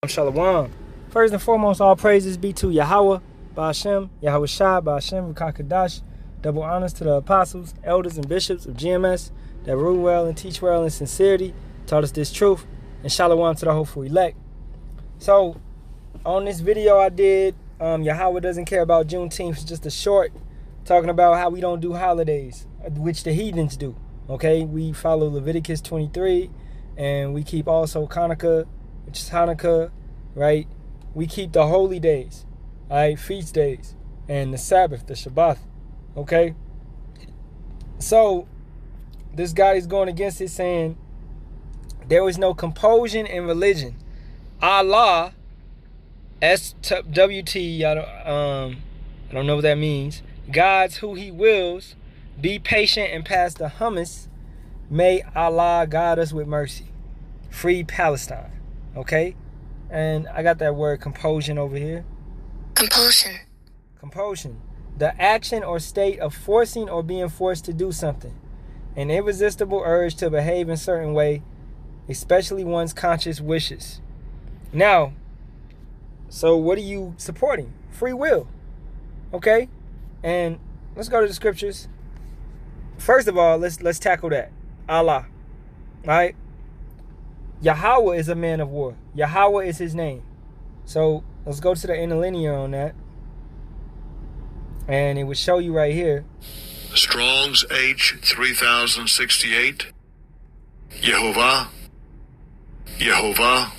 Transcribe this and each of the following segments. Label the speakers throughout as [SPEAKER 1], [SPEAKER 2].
[SPEAKER 1] Shalawam. First and foremost, all praises be to Yahawah, Bahasham, Yahawashi, Bahasham, Rakakadash. Double honors to the apostles, elders, and bishops of GMS that rule well and teach well in sincerity, taught us this truth, and Shalawam to the hopeful elect. So, on this video I did, Yahawah doesn't care about Juneteenth. It's just a short talking about how we don't do holidays, which the heathens do. Okay, we follow Leviticus 23, and we keep also Hanukkah, which is Hanukkah, right? We keep the holy days, all right, feast days, and the Sabbath, the Shabbat, okay? So, this guy is going against it, saying there is no compulsion in religion. Allah, SWT, I don't know what that means. Guides who he wills. Be patient and pass the hummus. May Allah guide us with mercy. Free Palestine. Okay? And I got that word compulsion over here.
[SPEAKER 2] Compulsion.
[SPEAKER 1] Compulsion. The action or state of forcing or being forced to do something. An irresistible urge to behave in a certain way, especially one's conscious wishes. Now, so what are you supporting? Free will. Okay? And let's go to the scriptures. First of all, let's tackle that. Allah. Alright? Yahawah is a man of war. Yahawah is his name. So let's go to the interlinear on that. And it would show you right here.
[SPEAKER 3] Strong's H 3068. Yahovah. Yahovah.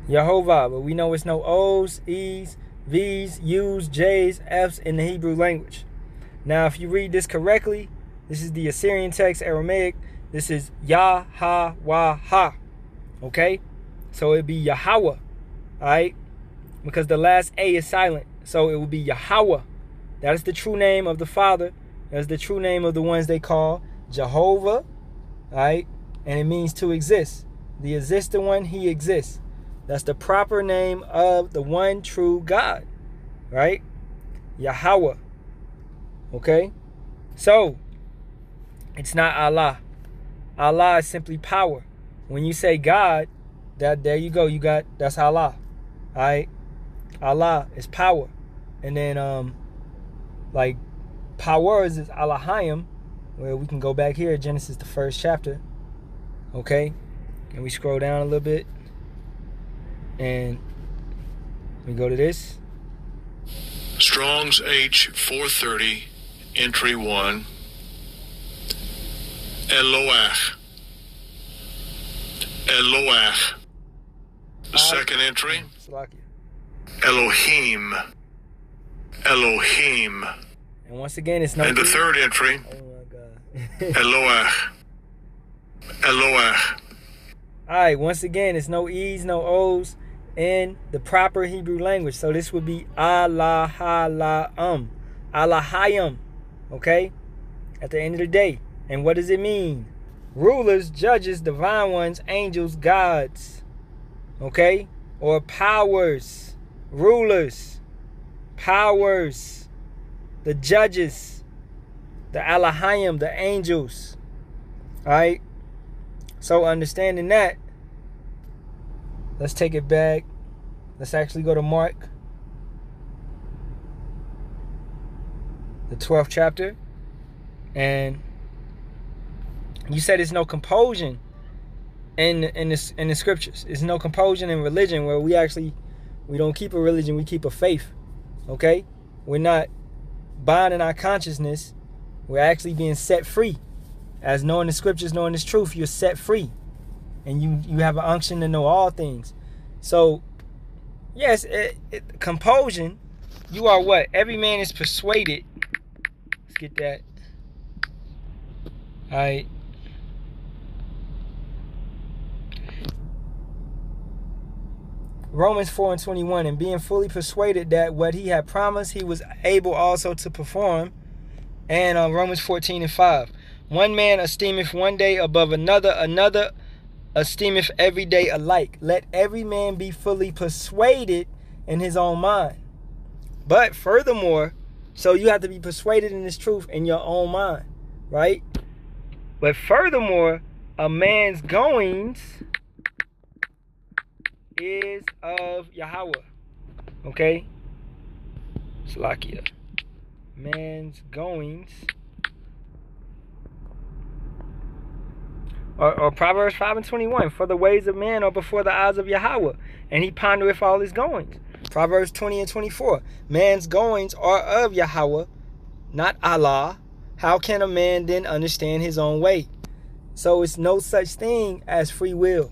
[SPEAKER 1] Yahovah. But we know it's no O's, E's, V's, U's, J's, F's in the Hebrew language. Now, if you read this correctly, this is the Assyrian text, Aramaic. This is Yahawah. Okay? So it'd be Yahawah. Alright? Because the last A is silent. So it would be Yahawah. That is the true name of the Father. That is the true name of the ones they call Jehovah. Alright? And it means to exist. The existing one, he exists. That's the proper name of the one true God. Right? Yahawah. Okay? So, it's not Allah. Allah is simply power. When you say God, there you go. That's Allah. Alright? Allah is power. And then like powers is Halalyam, where we can go back here, Genesis the first chapter. Okay? And we scroll down a little bit. And we go to this.
[SPEAKER 3] Strong's H 430, entry 1. Eloach. Eloach. The second entry. Elohim. Elohim.
[SPEAKER 1] And once again, it's no.
[SPEAKER 3] And the third entry.
[SPEAKER 1] Oh my God.
[SPEAKER 3] Eloach. Eloach.
[SPEAKER 1] Alright, once again, it's no E's, no O's in the proper Hebrew language. So this would be Halalyam. Halalyam. Okay? At the end of the day. And what does it mean? Rulers, judges, divine ones, angels, gods. Okay? Or powers. Rulers. Powers. The judges. The Halalyam, the angels. Alright? So understanding that, let's take it back. Let's actually go to Mark, the 12th chapter. And you said there's no compulsion in the scriptures. There's no compulsion in religion, where we don't keep a religion, we keep a faith. Okay? We're not binding our consciousness. We're actually being set free. As knowing the scriptures, knowing this truth, you're set free. And you have an unction to know all things. So, yes, compulsion, you are what? Every man is persuaded. Let's get that. Alright. Romans 4:21, and being fully persuaded that what he had promised, he was able also to perform. And Romans 14:5. One man esteemeth one day above another, another esteemeth every day alike. Let every man be fully persuaded in his own mind. But furthermore, so you have to be persuaded in this truth in your own mind, right? But furthermore, a man's goings is of Yahawah. Okay? Salakia. Man's goings. Or Proverbs 5:21. For the ways of man are before the eyes of Yahawah, and he pondereth all his goings. Proverbs 20:24. Man's goings are of Yahawah, not Allah. How can a man then understand his own way? So it's no such thing as free will.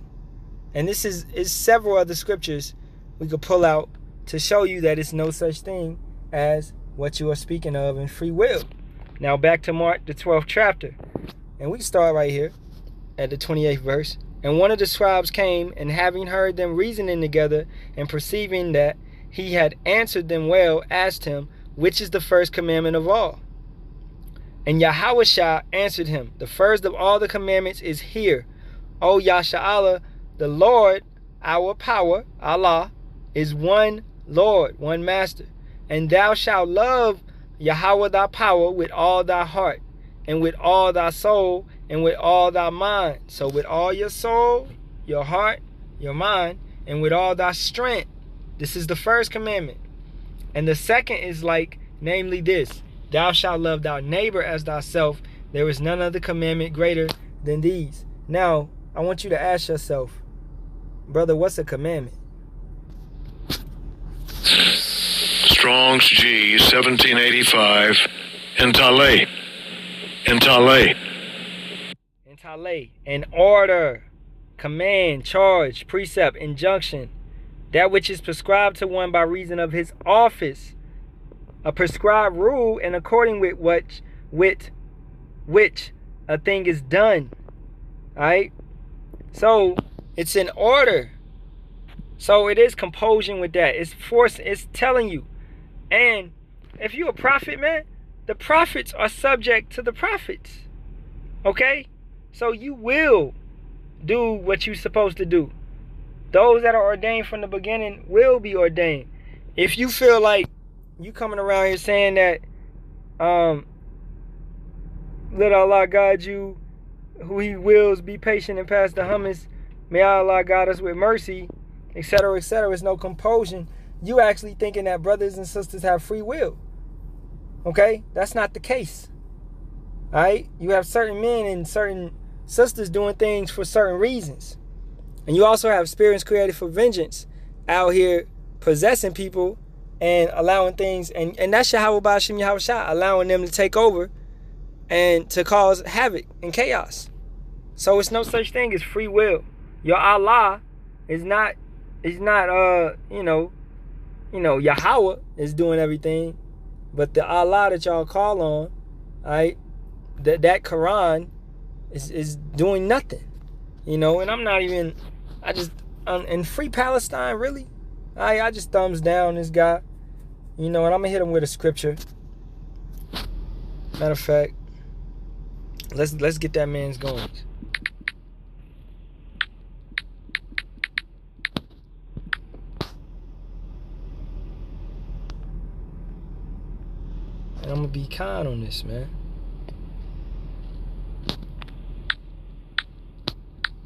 [SPEAKER 1] And this is several other scriptures we could pull out to show you that it's no such thing as what you are speaking of in free will. Now back to Mark, the 12th chapter. And we start right here at the 28th verse. And one of the scribes came, and having heard them reasoning together, and perceiving that he had answered them well, asked him, which is the first commandment of all? And Yahawashi answered him, the first of all the commandments is, hear, O Yasharahla, the Lord, our power, Allah, is one Lord, one Master. And thou shalt love Yahawah thy power with all thy heart, and with all thy soul, and with all thy mind. So with all your soul, your heart, your mind, and with all thy strength. This is the first commandment. And the second is like, namely this, thou shalt love thy neighbor as thyself. There is none other commandment greater than these. Now, I want you to ask yourself, brother, what's a commandment?
[SPEAKER 3] Strong's G 1785. Entale. Entale.
[SPEAKER 1] Entale. An order, command, charge, precept, injunction. That which is prescribed to one by reason of his office. A prescribed rule, and according with which a thing is done. Alright? So it's an order. So it is compulsion with that. It's force, it's telling you. And if you're a prophet, man, the prophets are subject to the prophets. Okay? So you will do what you're supposed to do. Those that are ordained from the beginning will be ordained. If you feel like you coming around here saying that let Allah guide you who he wills, be patient and pass the hummus, may Allah guide us with mercy, etc., etc., it's no compulsion. You actually thinking that brothers and sisters have free will. Okay? That's not the case. Alright? You have certain men and certain sisters doing things for certain reasons. And you also have spirits created for vengeance out here possessing people and allowing things, and that's Yahawah Bahasham Yahawashi, allowing them to take over and to cause havoc and chaos. So it's no such thing as free will. Your Allah is not Yahawah is doing everything, but the Allah that y'all call on, right, that Quran is doing nothing. And I'm not even, in free Palestine, really? I just thumbs down this guy. And I'm gonna hit him with a scripture. Matter of fact, let's get that man's goings. And I'm gonna be kind on this, man.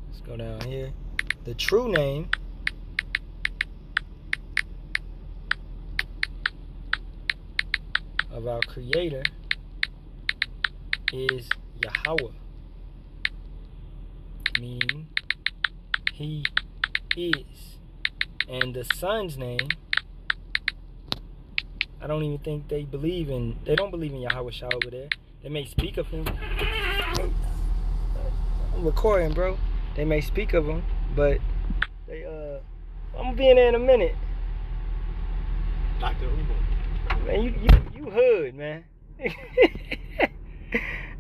[SPEAKER 1] Let's go down here. The true name of our Creator is Yahawah, meaning He is. And the Son's name, I don't even think they don't believe in Yahawashi over there. They may speak of Him. I'm recording, bro. They may speak of Him, but I'm gonna be in there in a minute.
[SPEAKER 2] Dr. Umar.
[SPEAKER 1] Man, you hood, man.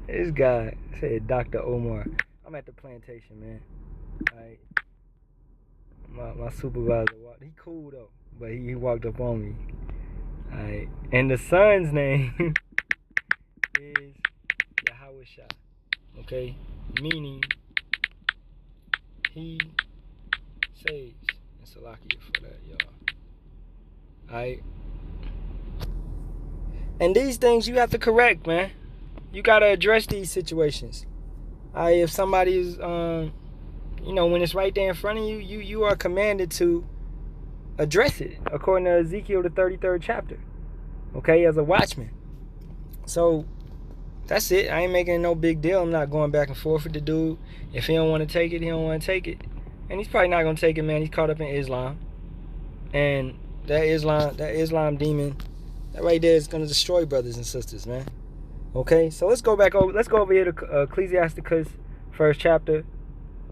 [SPEAKER 1] This guy said Dr. Omar. I'm at the plantation, man. Alright. My supervisor he cool though, but he walked up on me. Alright. And the son's name is Yahawashi. Okay? Meaning he saves. And Salakia for that, y'all. Alright. And these things you have to correct, man. You gotta address these situations. If somebody is, when it's right there in front of you, you are commanded to address it, according to Ezekiel, the 33rd chapter. Okay, as a watchman. So that's it. I ain't making no big deal. I'm not going back and forth with the dude. If he don't want to take it, he don't want to take it. And he's probably not going to take it, man. He's caught up in Islam. And that Islam demon, that right there is going to destroy brothers and sisters, man. Okay, so let's go over here to Ecclesiasticus, first chapter,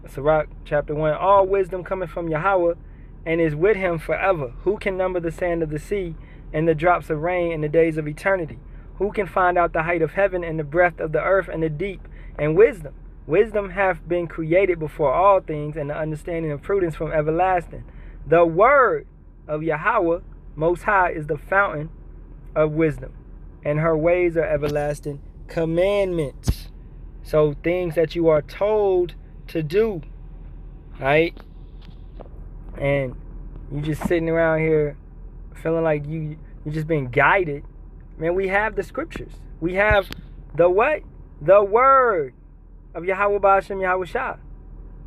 [SPEAKER 1] Sirach, chapter 1. All wisdom cometh from Yahawah, and is with him forever. Who can number the sand of the sea, and the drops of rain in the days of eternity? Who can find out the height of heaven, and the breadth of the earth, and the deep? And wisdom hath been created before all things, and the understanding of prudence from everlasting. The word of Yahawah Most High is the fountain of wisdom, and her ways are everlasting commandments. So things that you are told to do, right? And you just sitting around here feeling like you just being guided. Man, we have the scriptures. We have the what? The word of Yahawah Bahasham Yahawashi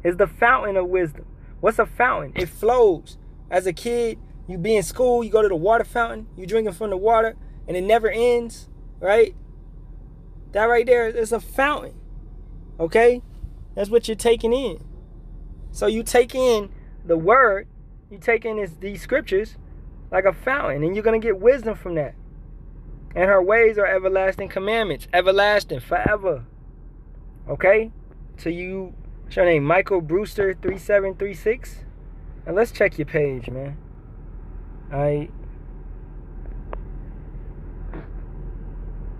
[SPEAKER 1] is the fountain of wisdom. What's a fountain? It flows. As a kid, you be in school, you go to the water fountain, you drinking from the water, and it never ends, right? That right there is a fountain, okay? That's what you're taking in. So you take in the word, you take in these scriptures like a fountain, and you're going to get wisdom from that. And her ways are everlasting commandments, everlasting, forever. Okay? So what's your name? Michael Brewster 3736. And let's check your page, man.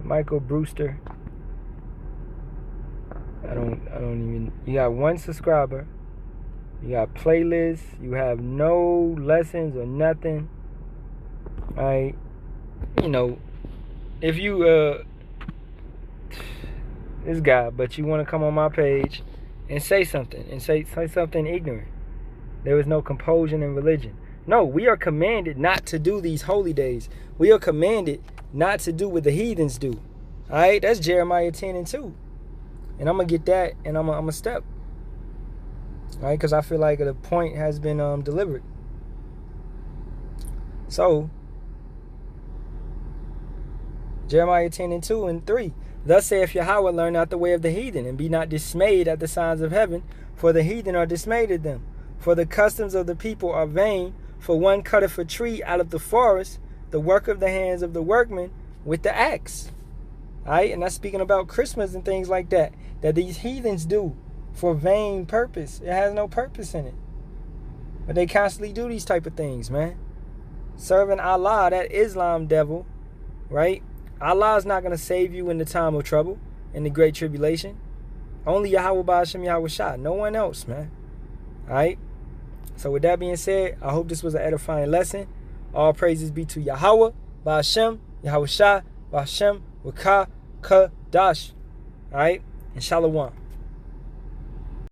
[SPEAKER 1] Michael Brewster. I don't even. You got one subscriber. You got playlists. You have no lessons or nothing. If you this guy, but you want to come on my page and say something and say something ignorant. There is no compulsion in religion. No, we are commanded not to do these holy days. We are commanded not to do what the heathens do. All right, that's Jeremiah 10:2. And I'm going to get that, and I'm going to step. All right, because I feel like the point has been delivered. So, Jeremiah 10:2 and 3. Thus saith Yahawah, learn not the way of the heathen, and be not dismayed at the signs of heaven, for the heathen are dismayed at them. For the customs of the people are vain, for one cutteth a tree out of the forest, the work of the hands of the workman with the axe. Alright, and that's speaking about Christmas and things like that these heathens do for vain purpose. It has no purpose in it. But they constantly do these type of things, man. Serving Allah, that Islam devil, right? Allah is not going to save you in the time of trouble, in the great tribulation. Only Yahawah Bahasham Yahawashi, no one else, man. Alright? So with that being said, I hope this was an edifying lesson. All praises be to Yahawah Bahasham Yahawashi Bahasham Wakah Kadash. Alright? And Shalawam.